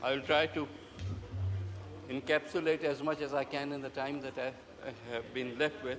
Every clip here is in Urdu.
I will try to encapsulate as much as I can in the time that I have been left with.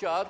4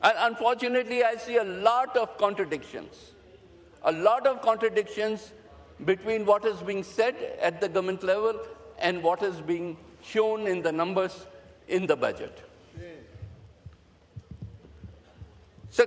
And unfortunately, I see a lot of contradictions between what is being said at the government level and what is being shown in the numbers in the budget.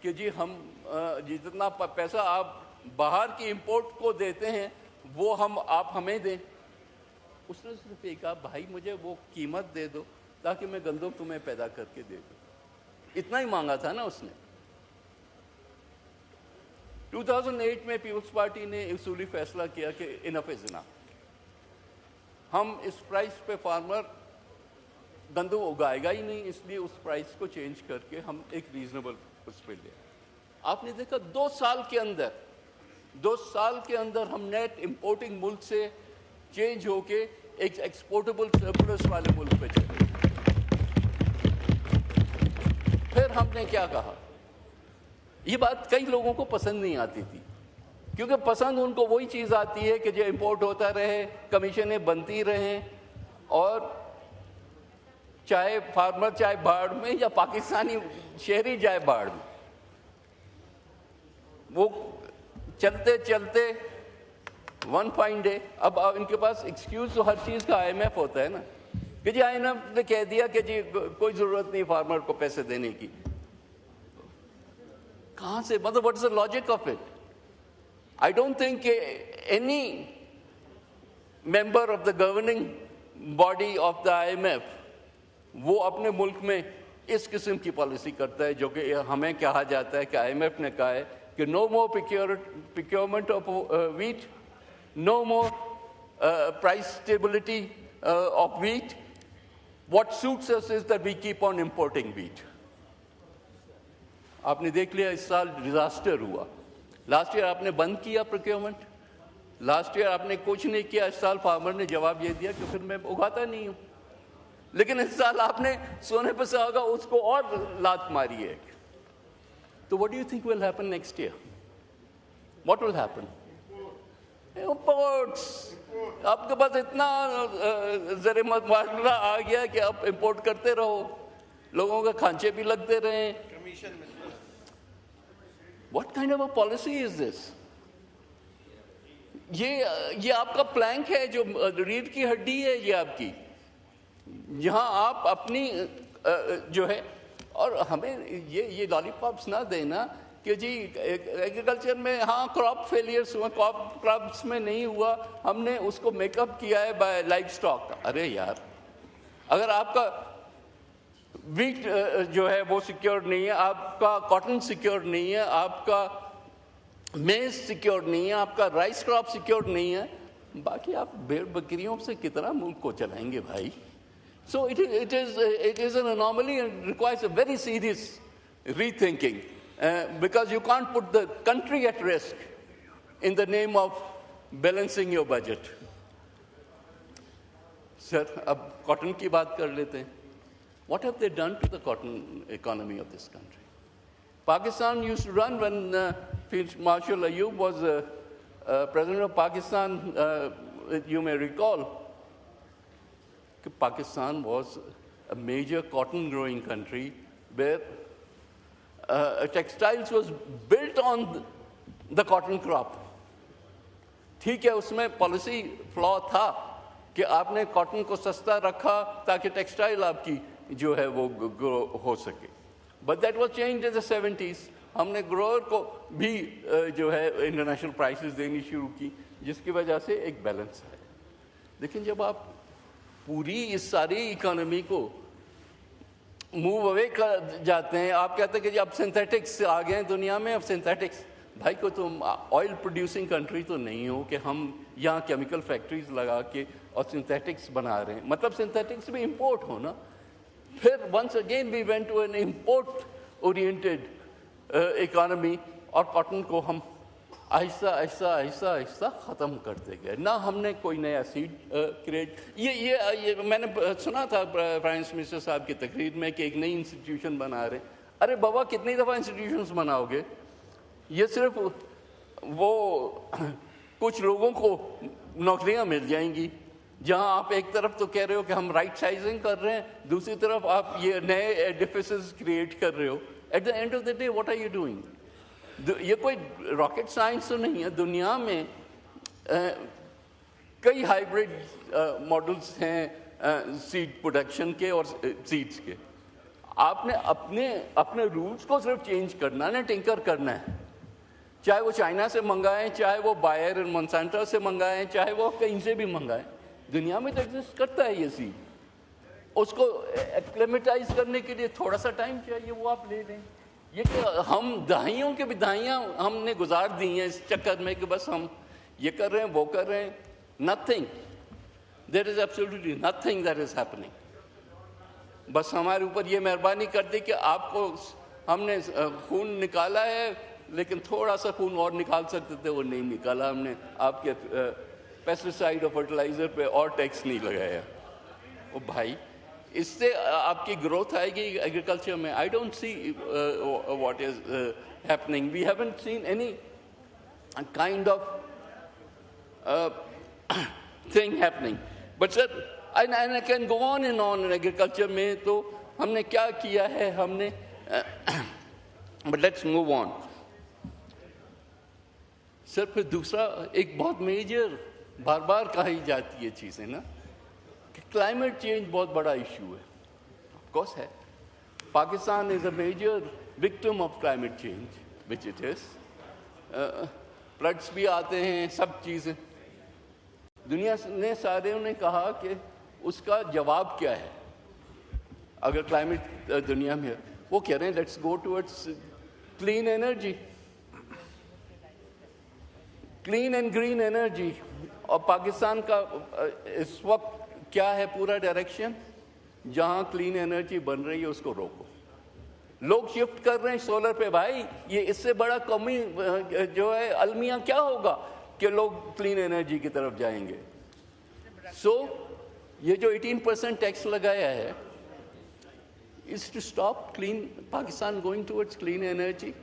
کہ جی ہم جتنا پیسہ آپ باہر کی امپورٹ کو دیتے ہیں وہ آپ ہمیں دیں. اس نے صرف یہ کہا بھائی مجھے وہ قیمت دے دو تاکہ میں گندم تمہیں پیدا کر کے دے دوں. اتنا ہی مانگا تھا نا اس نے. 2008 میں پیپلز پارٹی نے اصولی فیصلہ کیا کہ انف از انف. ہم اس پرائس پہ فارمر گندم اگائے گا ہی نہیں, اس لیے اس پرائس کو چینج کر کے ہم ایک ریزنیبل اس پہ لے. آپ نے دیکھا 2 سال کے اندر ہم نیٹ امپورٹنگ ملک سے چینج ہو کے ایک ایکسپورٹیبل سرپلس والے ملک پہ چلے. پھر ہم نے کیا کہا, یہ بات کئی لوگوں کو پسند نہیں آتی تھی, کیونکہ پسند ان کو وہی چیز آتی ہے کہ جو امپورٹ ہوتا رہے, کمیشنیں بنتی رہیں, اور چاہے فارمر چاہے باڑ میں یا پاکستانی شہری جائے باڑ میں, وہ چلتے چلتے ون فائن ڈے. اب ان کے پاس ایکسکیوز تو ہر چیز کا آئی ایم ایف ہوتا ہے نا, کہ جی آئی ایم ایف نے کہہ دیا کہ جی کوئی ضرورت نہیں فارمر کو پیسے دینے کی. کہاں سے, مطلب what is the logic of it? I don't think کہ any member of the governing body of the I M F وہ اپنے ملک میں اس قسم کی پالیسی کرتا ہے جو کہ ہمیں کہا جاتا ہے کہ آئی ایم ایف نے کہا ہے کہ نو مور procurement of wheat, no more price stability of wheat. What suits us is that we keep on importing wheat. آپ نے دیکھ لیا اس سال ڈیزاسٹر ہوا. لاسٹ ایئر آپ نے بند کیا پروکیورمنٹ, لاسٹ ایئر آپ نے کچھ نہیں کیا. اس سال فارمر نے جواب یہ دیا کہ پھر میں اگاتا نہیں ہوں. لیکن اس سال آپ نے سونے پہ سہاگا اس کو اور لات ماری ہے. تو what do you think will happen next year? What will happen? Imports. آپ کے پاس اتنا زر معاملہ آ گیا کہ آپ امپورٹ کرتے رہو, لوگوں کے کھانچے بھی لگتے رہیں. What kind of a policy is this? یہ آپ کا پلانک ہے جو ریڑھ کی ہڈی ہے یہ آپ کی, جہاں آپ اپنی جو ہے, اور ہمیں یہ لالی پاپس نہ دینا کہ جی ایگریکلچر میں ہاں کراپ فیلیئرس ہوئے, کراپس میں نہیں ہوا, ہم نے اس کو میک اپ کیا ہے بائی لائف اسٹاک. ارے یار, اگر آپ کا ویٹ جو ہے وہ سیکیور نہیں ہے, آپ کا کاٹن سیکیور نہیں ہے, آپ کا میز سیکیور نہیں ہے, آپ کا رائس کراپ سیکیور نہیں ہے, باقی آپ بھیڑ بکریوں سے کتنا ملک کو چلائیں گے بھائی. So it is an anomaly and requires a very serious rethinking because you can't put the country at risk in the name of balancing your budget. Sir, اب cotton کی بات کر لیتے ہیں. What have they done to the cotton economy of this country? Pakistan used to run when Field Marshal Ayub was president of Pakistan. You may recall, Pakistan was a major cotton growing country where textiles was built on the cotton crop. ٹھیک ہے, اس میں پالیسی فلا تھا کہ آپ نے کاٹن کو سستا رکھا تاکہ ٹیکسٹائل آپ کی جو ہے وہ گرو ہو سکے. But that was change in the 70s. ہم نے گروور کو بھی جو ہے انٹرنیشنل پرائسز دینی شروع کی, جس کی وجہ سے ایک بیلنس ہے. لیکن جب آپ پوری اس ساری اکانومی کو موو اوے کر جاتے ہیں, آپ کہتے ہیں کہ جی اب سنتھیٹکس آ گئے ہیں دنیا میں. اب سنتھیٹکس, بھائی کو تم آئل پروڈیوسنگ کنٹری تو نہیں ہو کہ ہم یہاں کیمیکل فیکٹریز لگا کے اور سنتھیٹکس بنا رہے ہیں. مطلب سنتھیٹکس بھی امپورٹ ہونا. پھر once again we went to an import oriented economy, اور کاٹن کو ہم آہستہ آہستہ آہستہ آہستہ ختم کرتے گئے. نہ ہم نے کوئی نیا سیڈ کریٹ. یہ میں نے سنا تھا پرائم منسٹر صاحب کی تقریر میں کہ ایک نئی انسٹیٹیوشن بنا رہے. ارے بابا, کتنی دفعہ انسٹیٹیوشنز بناؤ گے؟ یہ صرف وہ کچھ لوگوں کو نوکریاں مل جائیں گی, جہاں آپ ایک طرف تو کہہ رہے ہو کہ ہم رائٹ سائزنگ کر رہے ہیں, دوسری طرف آپ یہ نئے ایڈیفیسز کریٹ کر رہے ہو. At the end of the day what are you doing? یہ کوئی راکٹ سائنس تو نہیں ہے. دنیا میں کئی ہائیبرڈ ماڈلس ہیں سیڈ پروڈکشن کے اور سیڈس کے. آپ نے اپنے رولز کو صرف چینج کرنا ہے، ٹنکر کرنا ہے، چاہے وہ چائنا سے منگائیں، چاہے وہ بائر اینڈ مونسانٹو سے منگائیں، چاہے وہ کہیں سے بھی منگائیں، دنیا میں تو ایگزسٹ کرتا ہے یہ سیڈ. اس کو ایکلیمیٹائز کرنے کے لیے تھوڑا سا ٹائم چاہیے، وہ آپ لے لیں. یہ کہ ہم دہائیوں کے بھی دہائیاں ہم نے گزار دی ہیں اس چکر میں کہ بس ہم یہ کر رہے ہیں وہ کر رہے ہیں. Nothing, there is absolutely nothing that is happening. بس ہمارے اوپر یہ مہربانی کر دی کہ آپ کو ہم نے خون نکالا ہے لیکن تھوڑا سا خون اور نکال سکتے تھے، وہ نہیں نکالا ہم نے. آپ کے پیسٹیسائڈ اور فرٹیلائزر پہ اور ٹیکس نہیں لگایا. او بھائی، اس سے آپ کی گروتھ آئے گی ایگریکلچر میں. I don't see what is happening. We haven't seen any kind of thing happening. But sir, and I can go on and on in agriculture میں تو ہم نے کیا کیا ہے ہم نے but let's move on. سر پھر دوسرا ایک بہت میجر بار بار کہی جاتی ہے چیزیں نا کہ کلائمیٹ چینج بہت بڑا ایشو ہے. آف کورس ہے. Pakistan is a major victim of climate change which it is. Floods بھی آتے ہیں، سب چیزیں. دنیا نے سارے نے کہا کہ اس کا جواب کیا ہے اگر کلائمیٹ دنیا میں ہے. وہ کہہ رہے ہیں let's go towards clean energy, clean and green energy. اور پاکستان کا اس وقت کیا ہے پورا ڈائریکشن؟ جہاں کلین انرجی بن رہی ہے اس کو روکو. لوگ شفٹ کر رہے ہیں سولر پہ. بھائی یہ اس سے بڑا قومی جو ہے المیہ کیا ہوگا کہ لوگ کلین انرجی کی طرف جائیں گے. سو یہ جو 18% ٹیکس لگایا ہے is to stop clean Pakistan going towards clean energy.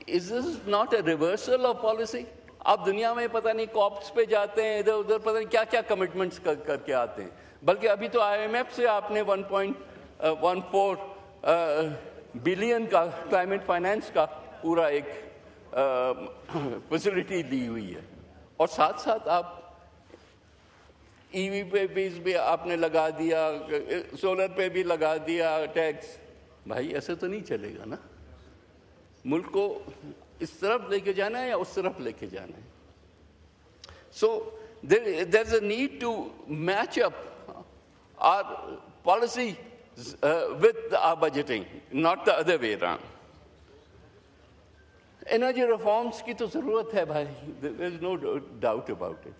Is this not a reversal of policy? آپ دنیا میں پتہ نہیں کاپس پہ جاتے ہیں، ادھر ادھر پتہ نہیں کیا کیا کمٹمنٹس کر کے آتے ہیں. بلکہ ابھی تو IMF سے آپ نے 1.14 بلین کا کلائمیٹ فائنانس کا پورا ایک فیسلٹی دی ہوئی ہے. اور ساتھ ساتھ آپ ای وی پہ بھی آپ نے لگا دیا، سولر پہ بھی لگا دیا ٹیکس. بھائی ایسے تو نہیں چلے گا نا. ملک کو اس طرف لے کے جانا ہے یا اس طرف لے کے جانا ہے. So there is a need to match up our policy with our budgeting, not the other way around. Energy reforms کی تو ضرورت ہے بھائی، there is no doubt about it.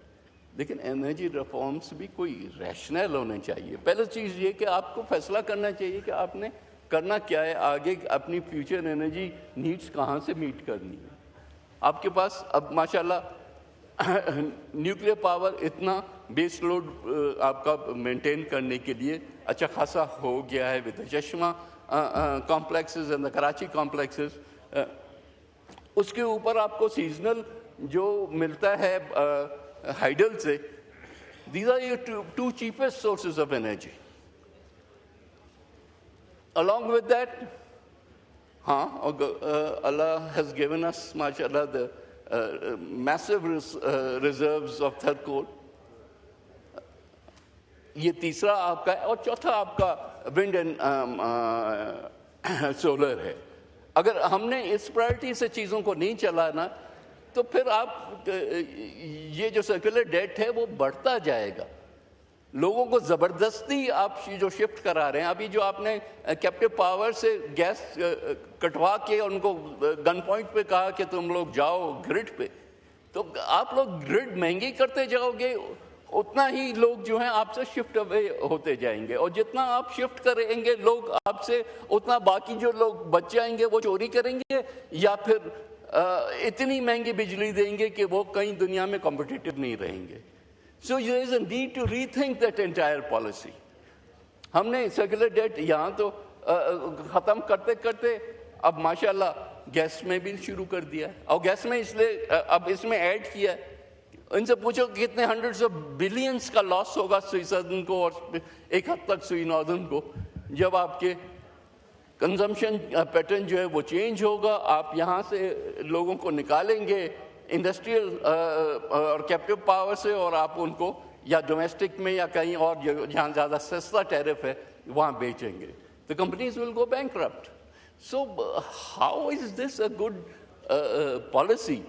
لیکن انرجی ریفارمس بھی کوئی ریشنل ہونے چاہیے. پہلے چیز یہ کہ آپ کو فیصلہ کرنا چاہیے کہ آپ نے کرنا کیا ہے، آگے اپنی فیوچر انرجی نیڈس کہاں سے میٹ کرنی ہے. آپ کے پاس اب ماشاءاللہ نیوکلیر پاور اتنا بیس لوڈ آپ کا مینٹین کرنے کے لیے اچھا خاصا ہو گیا ہے with the Chashma complexes and the Karachi complexes. اس کے اوپر آپ کو سیزنل جو ملتا ہے ہائیڈل سے. these are your two cheapest sources of energy. Along with that, Allah has given us mashallah the massive reserves of thermal coal. یہ تیسرا آپ کا ہے. اور چوتھا آپ کا ونڈ اینڈ سولر ہے. اگر ہم نے اس پرائرٹی سے چیزوں کو نہیں چلانا تو پھر آپ یہ جو سرکولر ڈیٹ ہے وہ بڑھتا جائے گا. لوگوں کو زبردستی آپ جو شفٹ کرا رہے ہیں. ابھی جو آپ نے کیپٹیو پاور سے گیس کٹوا کے ان کو گن پوائنٹ پہ کہا کہ تم لوگ جاؤ گرڈ پہ، تو آپ لوگ گرڈ مہنگی کرتے جاؤ گے، اتنا ہی لوگ جو ہیں آپ سے شفٹ اوے ہوتے جائیں گے. اور جتنا آپ شفٹ کریں گے لوگ آپ سے، اتنا باقی جو لوگ بچ جائیں گے وہ چوری کریں گے یا پھر اتنی مہنگی بجلی دیں گے کہ وہ کہیں دنیا میں کمپٹیٹو نہیں رہیں گے. So there is a need to rethink that entire policy. ہم نے سرکولر ڈیٹ یہاں تو ختم کرتے کرتے اب ماشاءاللہ گیس میں بھی شروع کر دیا ہے. اور گیس میں اس لیے اب اس میں ایڈ کیا ہے. ان سے پوچھو کہ کتنے ہنڈریڈز آف بلینز کا لاس ہوگا سوئی سدرن کو اور ایک حد تک سوئی ناردرن کو، جب آپ کے کنزمپشن پیٹرن جو ہے وہ چینج ہوگا. آپ یہاں سے لوگوں کو نکالیں گے انڈسٹریل اور کیپٹیو پاور سے، اور آپ ان کو یا ڈومیسٹک میں یا کہیں اور جہاں زیادہ سستا ٹیرف ہے وہاں بیچیں گے. the companies will go bankrupt. So how is this a good policy?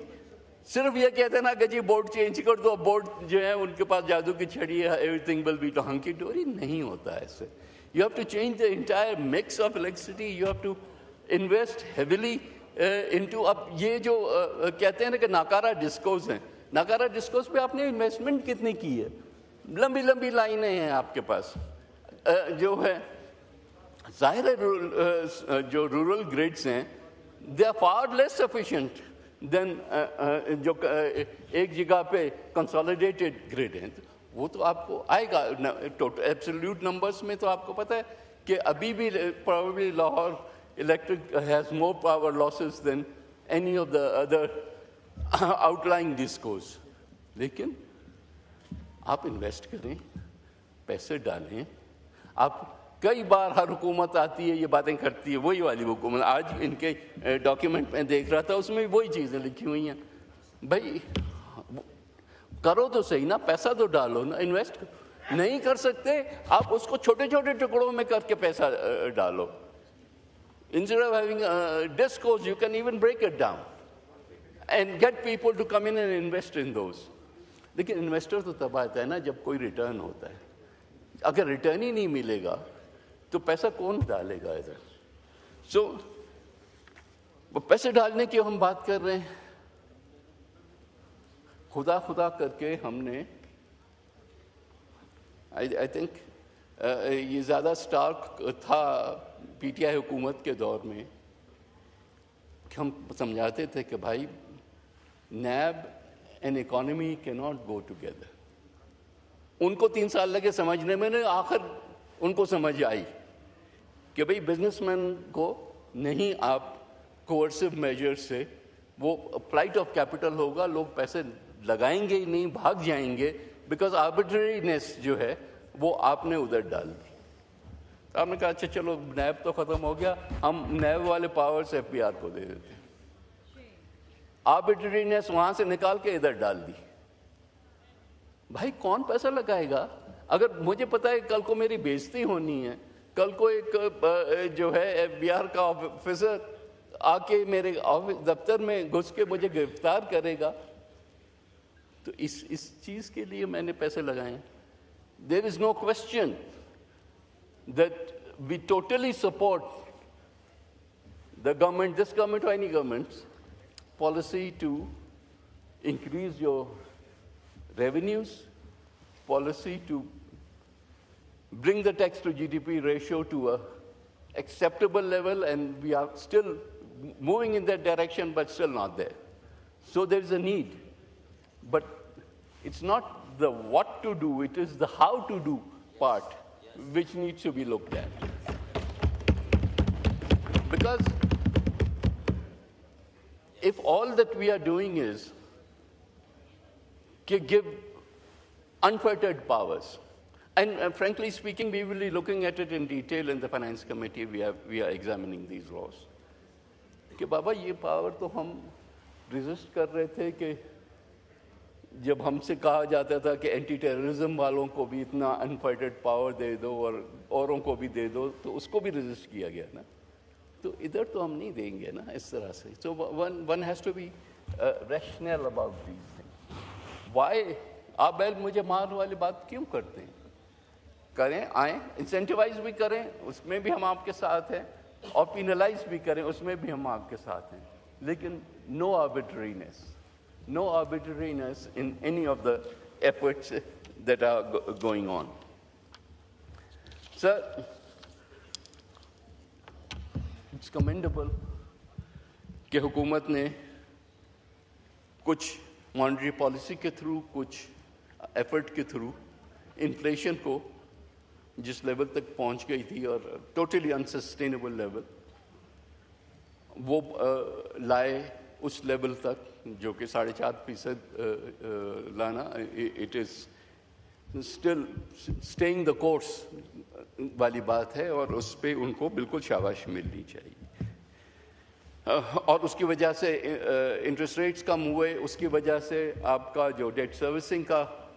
صرف یہ کہتے ہیں نا کہ جی بورڈ چینج کر دو, بورڈ جو ہے ان کے پاس جادو کی چھڑی ہے, everything will be hunky dory. نہیں ہوتا ہے ایسے. You have to change the entire mix of electricity. You have to invest heavily into. اب یہ جو کہتے ہیں نا کہ ناکارہ ڈسکوز ہیں, ناکارہ ڈسکوز پہ آپ نے انویسٹمنٹ کتنی کی ہے؟ لمبی لمبی لائنیں ہیں آپ کے پاس. جو ہے ظاہر ہے جو رورل گریڈس ہیں they are far less sufficient than جو ایک جگہ پہ کنسالیڈیٹڈ گریڈ ہیں. وہ تو آپ کو آئے گا ایبسلیوٹ نمبرز میں. تو آپ کو پتہ ہے کہ ابھی بھی probably Lahore electric has more power losses than any of the other outlying discos. لیکن آپ انویسٹ کریں, پیسے ڈالیں. آپ کئی بار ہر حکومت آتی ہے یہ باتیں کرتی ہے, وہی والی حکومت. آج ان کے ڈاکیومنٹ میں دیکھ رہا تھا, اس میں وہی چیزیں لکھی ہوئی ہیں. بھائی کرو تو صحیح نا, پیسہ تو ڈالو نا. انویسٹ نہیں کر سکتے آپ اس کو چھوٹے چھوٹے ٹکڑوں میں کر کے پیسہ ڈالو. Instead of having discos, you can even break it down and get people to come in and invest in those. لیکن انویسٹر تو تب آتا ہے نا جب کوئی ریٹرن ہوتا ہے. اگر ریٹرن ہی نہیں ملے گا تو پیسہ کون ڈالے گا ادھر؟ سو پیسے ڈالنے کی ہم بات کر رہے ہیں. خدا کر کے ہم نے آئی تھنک یہ زیادہ اسٹارک تھا پی ٹی آئی حکومت کے دور میں کہ ہم سمجھاتے تھے کہ بھائی نیب اینڈ اکانومی کی ناٹ گو ٹوگیدر. ان کو 3 سال لگے سمجھنے میں, نے آخر ان کو سمجھ آئی کہ بھئی بزنس مین کو نہیں آپ کوورسو میجر سے, وہ فلائٹ آف کیپٹل ہوگا, لوگ پیسے لگائیں گے ہی نہیں, بھاگ جائیں گے, بیکاز آربیٹرینس جو ہے وہ آپ نے ادھر ڈال دی. آپ نے کہا اچھا چلو نیب تو ختم ہو گیا, ہم نیب والے پاورز ایف بی آر کو دے دیتے ہیں. آربیٹرینس وہاں سے نکال کے ادھر ڈال دی. بھائی کون پیسہ لگائے گا؟ اگر مجھے پتا ہے کل کو میری بےزتی ہونی ہے, کل کو ایک جو ہے ایف بی آر کا آفیسر آ کے میرے دفتر میں گھس کے مجھے گرفتار کرے گا, تو اس چیز کے لیے میں نے پیسے لگائے. There is no question that we totally support the government, this government or any government's policy to increase your revenues, policy to bring the tax to GDP ratio to a acceptable level, and we are still moving in that direction but still not there. So there is a need. But it's not the what to do, it is the how to do part which needs to be looked at. Because if all that we are doing is to give unfettered powers, and frankly speaking, we will be looking at it in detail in the Finance Committee. We are examining these laws. کہ بابا یہ پاور تو ہم ریزسٹ کر رہے تھے کہ جب ہم سے کہا جاتا تھا کہ اینٹی ٹیررزم والوں کو بھی اتنا انفائٹڈ پاور دے دو اور اوروں کو بھی دے دو, تو اس کو بھی ریزسٹ کیا گیا نا. تو ادھر تو ہم نہیں دیں گے نا اس طرح سے. So one has to be rational about these things. Why آپ بیل مجھے مار والی بات کیوں کرتے ہیں؟ کریں, آئیں, انسینٹیوائز بھی کریں, اس میں بھی ہم آپ کے ساتھ ہیں, اور پینلائز بھی کریں, اس میں بھی ہم آپ کے ساتھ ہیں. لیکن no arbitrariness in any of the efforts that are going on. Sir, it's commendable کہ حکومت نے کچھ مانیٹری پالیسی کے تھرو, کچھ ایفرٹ کے تھرو انفلیشن کو جس لیول تک پہنچ گئی تھی اور ٹوٹلی انسسٹینیبل لیول, وہ لائے اس لیول تک جو کہ 4.5% لانا. It is still staying the course والی بات ہے, اور اس پہ ان کو بالکل شاباش ملنی چاہیے. اور اس کی وجہ سے انٹرسٹ ریٹس کم ہوئے, اس کی وجہ سے آپ کا جو ڈیٹ سروسنگ کا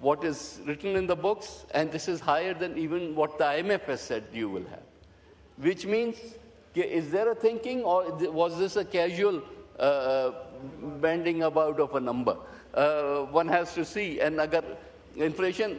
what is written in the books, and this is higher than even what the IMF has said you will have. Which means, is there a thinking, or was this a casual bending about of a number? One has to see. And agar inflation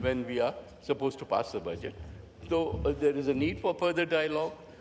when we are supposed to pass the budget. So there is a need for further dialogue,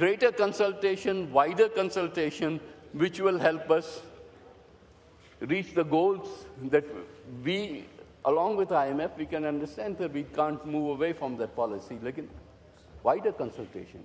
greater consultation, wider consultation, which will help us reach the goals that we, along with IMF, we can understand that we can't move away from that policy. Lekin wider consultation.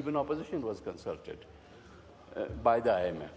even opposition was consulted by the IMF.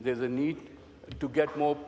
There's a need to get more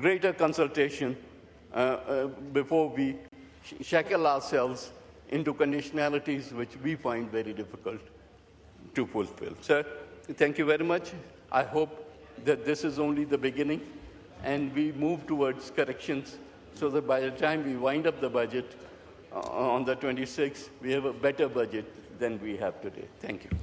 greater consultation before we shackle ourselves into conditionalities which we find very difficult to fulfill. Sir, thank you very much. I hope that this is only the beginning and we move towards corrections so that by the time we wind up the budget on the 26th, we have a better budget than we have today. Thank you.